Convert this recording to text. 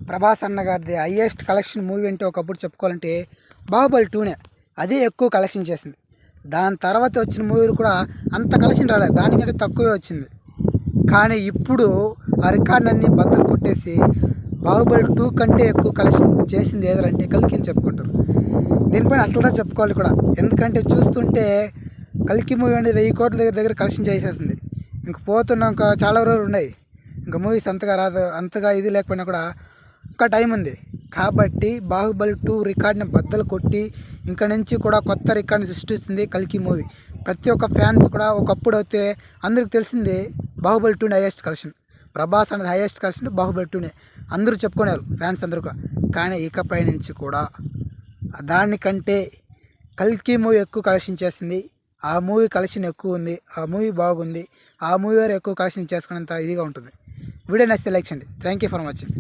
ప్రభాస్ అన్న గారిది highest collection movie అంటే ఒకప్పుడు చెప్పుకోవాలంటే బాహుబలి 2నే. అదే ఎక్కువ కలెక్షన్ చేసింది. దాని తర్వాత వచ్చిన మూవీలు కూడా అంత కలెక్షన్ రాలేదు, దానికంటే తక్కువే వచ్చింది. కానీ ఇప్పుడు ఆ రికార్డ్ అన్ని బద్దలు కొట్టేసి బాహుబలి 2 కంటే ఎక్కువ కలెక్షన్ చేసింది ఏదంటే కల్కి అని చెప్పుకుంటారు. దీనిపైన అట్లా చెప్పుకోవాలి కూడా, ఎందుకంటే చూస్తుంటే కల్కి మూవీ అనేది 1000 కోట్ల దగ్గర కలెక్షన్ చేసేసింది. ఇంక పోతున్నా ఇంకా చాలా రోజులు ఉన్నాయి, ఇంకా మూవీస్ అంతగా రాదు, అంతగా ఇది లేకపోయినా కూడా ఇంకా టైం ఉంది. కాబట్టి బాహుబలి 2 రికార్డ్ని బద్దలు కొట్టి ఇంకా నుంచి కూడా కొత్త రికార్డ్ని సృష్టిస్తుంది కల్కి మూవీ. ప్రతి ఒక్క ఫ్యాన్స్ కూడా ఒకప్పుడు అయితే అందరికి తెలిసింది బాహుబలి 2 హైయెస్ట్ కలెక్షన్, ప్రభాస్ అనేది హైయెస్ట్ కలెక్షన్ బాహుబలి 2నే అందరూ చెప్పుకునేవారు ఫ్యాన్స్ అందరూ కూడా. కానీ ఇకపై నుంచి కూడా దానికంటే కల్కి మూవీ ఎక్కువ కలెక్షన్ చేసింది. ఆ మూవీ కలెక్షన్ ఎక్కువ ఉంది, ఆ మూవీ బాగుంది, ఆ మూవీ వారు ఎక్కువ కలెక్షన్ చేసుకునేంత ఇదిగా ఉంటుంది. వీడియో నచ్చితే లైక్ చేయండి. Thank you for watching.